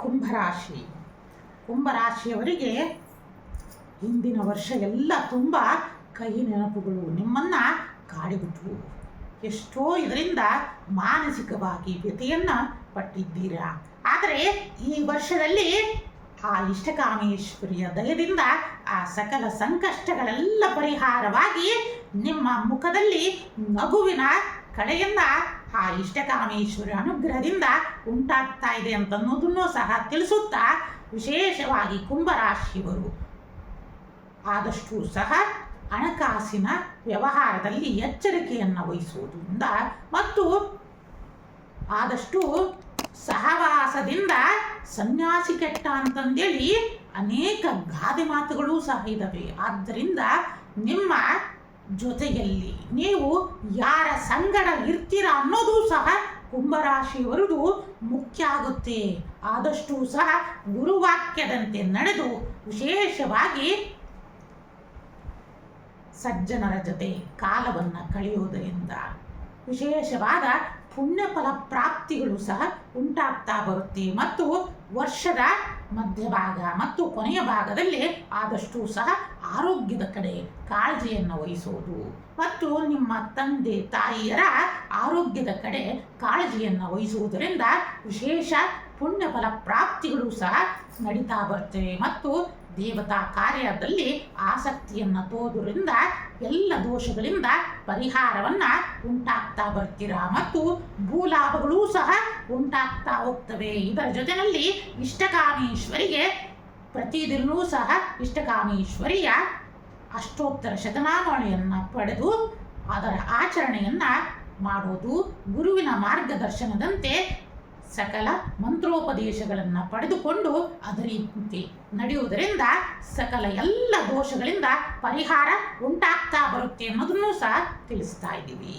ಕುಂಭರಾಶಿ. ಕುಂಭರಾಶಿಯವರಿಗೆ ಹಿಂದಿನ ವರ್ಷ ಎಲ್ಲ ತುಂಬ ಕಹಿ ನೆನಪುಗಳು ನಿಮ್ಮನ್ನು ಕಾಡಿಬಿಟ್ವು. ಎಷ್ಟೋ ಇದರಿಂದ ಮಾನಸಿಕವಾಗಿ ವ್ಯಥೆಯನ್ನು ಪಟ್ಟಿದ್ದೀರಾ. ಆದರೆ ಈ ವರ್ಷದಲ್ಲಿ ಆ ಇಷ್ಟಕಾಮೇಶ್ವರಿಯ ದಯದಿಂದ ಆ ಸಕಲ ಸಂಕಷ್ಟಗಳೆಲ್ಲ ಪರಿಹಾರವಾಗಿ ನಿಮ್ಮ ಮುಖದಲ್ಲಿ ನಗುವಿನ ಕಳೆಯಿಂದ ಆ ಇಷ್ಟಕಾಮೇಶ್ವರಿ ಅನುಗ್ರಹದಿಂದ ಉಂಟಾಗ್ತಾ ಇದೆ ಅಂತನ್ನೋದನ್ನು ಸಹ ತಿಳಿಸುತ್ತಾ, ವಿಶೇಷವಾಗಿ ಕುಂಭರಾಶಿಯವರು ಆದಷ್ಟು ಸಹ ಹಣಕಾಸಿನ ವ್ಯವಹಾರದಲ್ಲಿ ಎಚ್ಚರಿಕೆಯನ್ನು ವಹಿಸುವುದರಿಂದ ಮತ್ತು ಆದಷ್ಟು ಸಹವಾಸದಿಂದ ಸನ್ಯಾಸಿ ಕೆಟ್ಟ ಅಂತಂದೇಳಿ ಅನೇಕ ಗಾದೆ ಮಾತುಗಳು ಸಹ ಇದ್ದಾವೆ. ಆದ್ದರಿಂದ ನಿಮ್ಮ ಜೊತೆಯಲ್ಲಿ ನೀವು ಯಾರ ಸಂಗಡ ಇರ್ತೀರ ಅನ್ನೋದು ಸಹ ಕುಂಭರಾಶಿಯವರದು ಮುಖ್ಯ ಆಗುತ್ತೆ. ಆದಷ್ಟು ಸಹ ಗುರುವಾಕ್ಯದಂತೆ ನಡೆದು ವಿಶೇಷವಾಗಿ ಸಜ್ಜನರ ಜೊತೆ ಕಾಲವನ್ನು ಕಳೆಯುವುದರಿಂದ ವಿಶೇಷವಾದ ಪುಣ್ಯಫಲ ಪ್ರಾಪ್ತಿಗಳು ಸಹ ಉಂಟಾಗ್ತಾ ಬರುತ್ತೆ. ಮತ್ತು ವರ್ಷದ ಮಧ್ಯಭಾಗ ಮತ್ತು ಕೊನೆಯ ಭಾಗದಲ್ಲಿ ಆದಷ್ಟು ಸಹ ಆರೋಗ್ಯದ ಕಡೆ ಕಾಳಜಿಯನ್ನು ವಹಿಸುವುದು ಮತ್ತು ನಿಮ್ಮ ತಂದೆ ತಾಯಿಯರ ಆರೋಗ್ಯದ ಕಡೆ ಕಾಳಜಿಯನ್ನು ವಹಿಸುವುದರಿಂದ ವಿಶೇಷ ಪುಣ್ಯಫಲ ಪ್ರಾಪ್ತಿಗಳು ಸಹ ನಡೀತಾ ಬರ್ತವೆ. ಮತ್ತು ದೇವತಾ ಕಾರ್ಯದಲ್ಲಿ ಆಸಕ್ತಿಯನ್ನು ತೋರುವುದರಿಂದ ಎಲ್ಲ ದೋಷಗಳಿಂದ ಪರಿಹಾರವನ್ನು ಉಂಟಾಗ್ತಾ ಬರ್ತೀರಾ ಮತ್ತು ಭೂಲಾಭಗಳೂ ಸಹ ಉಂಟಾಗ್ತಾ ಹೋಗ್ತವೆ. ಇದರ ಜೊತೆಯಲ್ಲಿ ಇಷ್ಟಕಾಮೇಶ್ವರಿಗೆ ಪ್ರತಿದಿನವೂ ಸಹ ಇಷ್ಟಕಾಮೇಶ್ವರಿಯ ಅಷ್ಟೋತ್ತರ ಶತನಾಮಾವಳಿಯನ್ನು ಪಡೆದು ಅದರ ಆಚರಣೆಯನ್ನು ಮಾಡೋದು, ಗುರುವಿನ ಮಾರ್ಗದರ್ಶನದಂತೆ ಸಕಲ ಮಂತ್ರೋಪದೇಶಗಳನ್ನು ಪಡೆದುಕೊಂಡು ಅದರಂತೆ ನಡೆಯುವುದರಿಂದ ಸಕಲ ಎಲ್ಲ ದೋಷಗಳಿಂದ ಪರಿಹಾರ ಉಂಟಾಗ್ತಾ ಬರುತ್ತೆ ಅನ್ನೋದನ್ನು ಸಹ ತಿಳಿಸ್ತಾ ಇದ್ದೀವಿ.